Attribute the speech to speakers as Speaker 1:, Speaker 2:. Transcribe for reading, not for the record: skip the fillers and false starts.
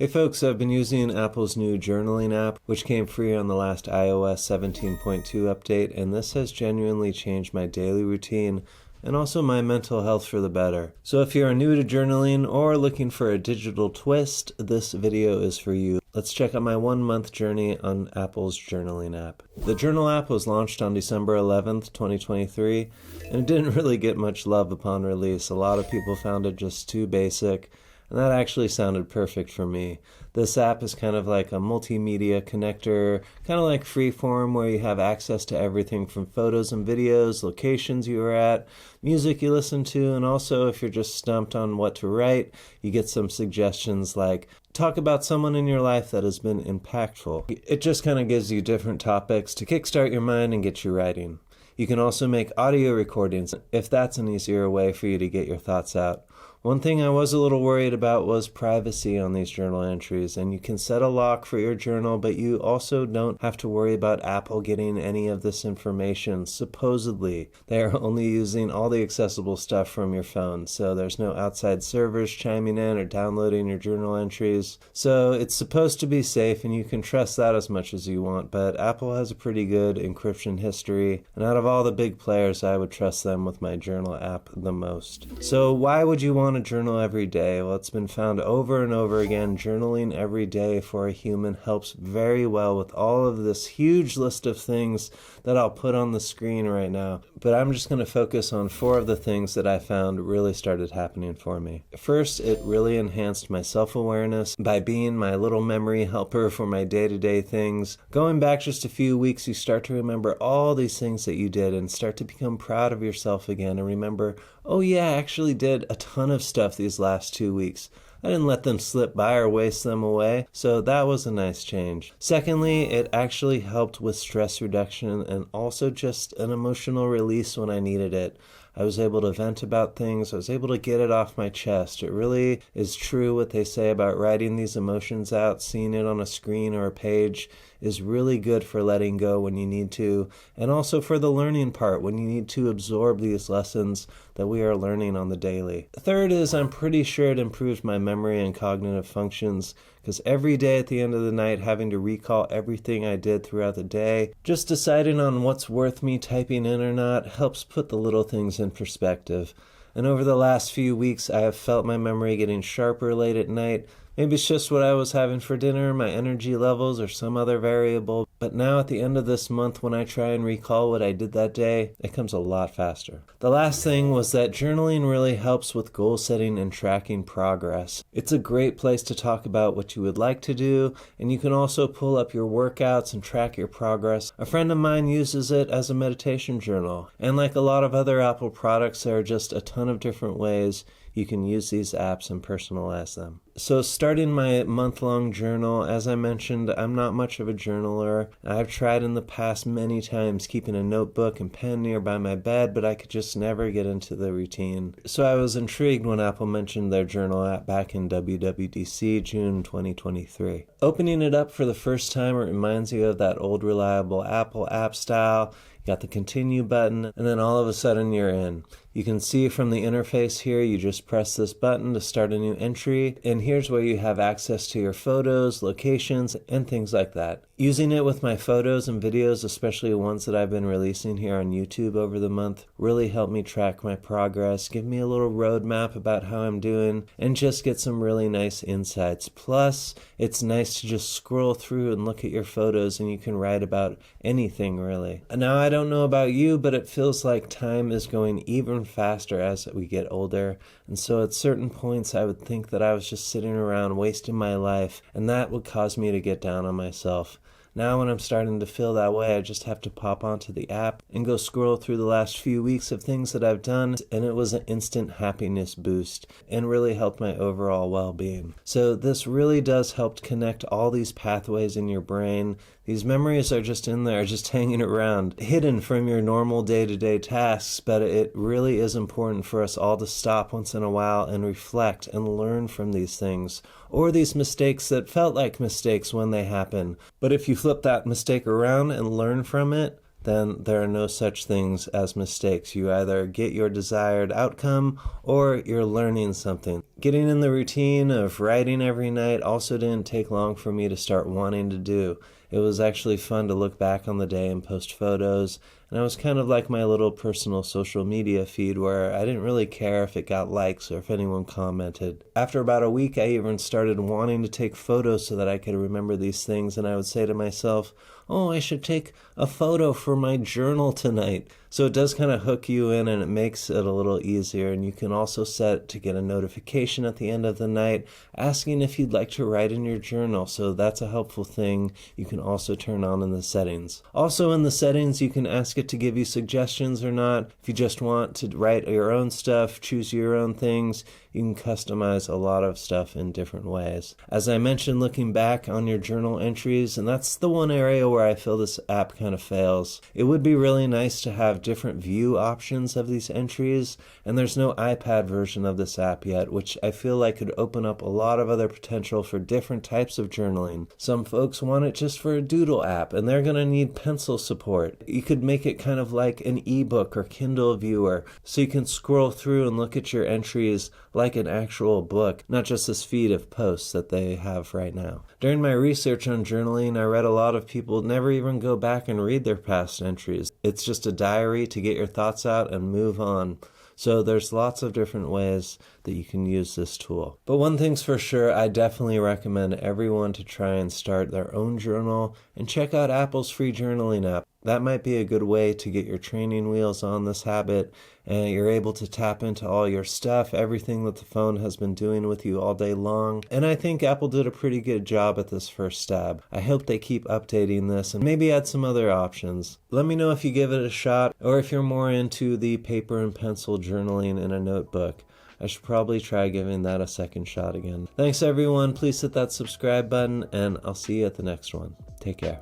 Speaker 1: Hey folks, I've been using Apple's new journaling app, which came free on the last iOS 17.2 update, and this has genuinely changed my daily routine and also my mental health for the better. So if you are new to journaling or looking for a digital twist, this video is for you. Let's check out my 1-month journey on Apple's journaling app. The Journal app was launched on December 11th, 2023, and it didn't really get much love upon release. A lot of people found it just too basic, and that actually sounded perfect for me. This app is kind of like a multimedia connector, kind of like Freeform, where you have access to everything from photos and videos, locations you were at, music you listen to, and also if you're just stumped on what to write, you get some suggestions like, talk about someone in your life that has been impactful. It just kind of gives you different topics to kickstart your mind and get you writing. You can also make audio recordings if that's an easier way for you to get your thoughts out. One thing I was a little worried about was privacy on these journal entries, and you can set a lock for your journal, but you also don't have to worry about Apple getting any of this information. Supposedly, they are only using all the accessible stuff from your phone, so there's no outside servers chiming in or downloading your journal entries. So it's supposed to be safe, and you can trust that as much as you want, but Apple has a pretty good encryption history, and out of all the big players, I would trust them with my journal app the most. So why would you want to journal every day? Well, it's been found over and over again, journaling every day for a human helps very well with all of this huge list of things that I'll put on the screen right now. But I'm just going to focus on 4 of the things that I found really started happening for me. First, it really enhanced my self-awareness by being my little memory helper for my day-to-day things. Going back just a few weeks, you start to remember all these things that you did and start to become proud of yourself again and remember, oh yeah, I actually did a ton of stuff these last 2 weeks. I didn't let them slip by or waste them away, so that was a nice change. Secondly, it actually helped with stress reduction and also just an emotional release when I needed it. I was able to vent about things. I was able to get it off my chest. It really is true what they say about writing these emotions out. Seeing it on a screen or a page is really good for letting go when you need to, and also for the learning part when you need to absorb these lessons that we are learning on the daily. Third is I'm pretty sure it improved my memory and cognitive functions, because every day at the end of the night having to recall everything I did throughout the day, just deciding on what's worth me typing in or not helps put the little things in perspective. And over the last few weeks I have felt my memory getting sharper late at night. Maybe it's just what I was having for dinner, my energy levels, or some other variable. But now at the end of this month, when I try and recall what I did that day, it comes a lot faster. The last thing was that journaling really helps with goal setting and tracking progress. It's a great place to talk about what you would like to do, and you can also pull up your workouts and track your progress. A friend of mine uses it as a meditation journal. And like a lot of other Apple products, there are just a ton of different ways you can use these apps and personalize them. So starting my month-long journal, as I mentioned, I'm not much of a journaler. I've tried in the past many times keeping a notebook and pen nearby my bed, but I could just never get into the routine. So I was intrigued when Apple mentioned their journal app back in WWDC, June 2023. Opening it up for the first time, it reminds you of that old reliable Apple app style. You got the continue button, and then all of a sudden you're in. You can see from the interface here, you just press this button to start a new entry, and here's where you have access to your photos, locations, and things like that. Using it with my photos and videos, especially ones that I've been releasing here on YouTube over the month, really helped me track my progress, give me a little roadmap about how I'm doing, and just get some really nice insights. Plus, it's nice to just scroll through and look at your photos, and you can write about anything really. Now, I don't know about you, but it feels like time is going even faster as we get older, and so at certain points I would think that I was just sitting around wasting my life, and that would cause me to get down on myself. Now when I'm starting to feel that way, I just have to pop onto the app and go scroll through the last few weeks of things that I've done, and it was an instant happiness boost and really helped my overall well-being. So this really does help connect all these pathways in your brain. These memories are just in there, just hanging around, hidden from your normal day-to-day tasks, but it really is important for us all to stop once in a while and reflect and learn from these things, or these mistakes that felt like mistakes when they happen. But if you flip that mistake around and learn from it, then there are no such things as mistakes. You either get your desired outcome or you're learning something. Getting in the routine of writing every night also didn't take long for me to start wanting to do. It was actually fun to look back on the day and post photos, and it was kind of like my little personal social media feed where I didn't really care if it got likes or if anyone commented. After about a week, I even started wanting to take photos so that I could remember these things, and I would say to myself, oh, I should take a photo for my journal tonight. So it does kind of hook you in and it makes it a little easier. And you can also set to get a notification at the end of the night asking if you'd like to write in your journal. So that's a helpful thing you can also turn on in the settings. Also in the settings, you can ask it to give you suggestions or not. If you just want to write your own stuff, choose your own things, you can customize a lot of stuff in different ways. As I mentioned, looking back on your journal entries, and that's the one area where I feel this app kind of fails. It would be really nice to have different view options of these entries, and there's no iPad version of this app yet, which I feel like could open up a lot of other potential for different types of journaling. Some folks want it just for a doodle app, and they're going to need pencil support. You could make it kind of like an ebook or Kindle viewer, so you can scroll through and look at your entries like an actual book, not just this feed of posts that they have right now. During my research on journaling, I read a lot of people never even go back and read their past entries. It's just a diary to get your thoughts out and move on. So there's lots of different ways that you can use this tool. But one thing's for sure, I definitely recommend everyone to try and start their own journal and check out Apple's free journaling app. That might be a good way to get your training wheels on this habit, and you're able to tap into all your stuff, everything that the phone has been doing with you all day long. And I think Apple did a pretty good job at this first stab. I hope they keep updating this and maybe add some other options. Let me know if you give it a shot, or if you're more into the paper and pencil journaling in a notebook. I should probably try giving that a second shot again. Thanks everyone, please hit that subscribe button, and I'll see you at the next one. Take care.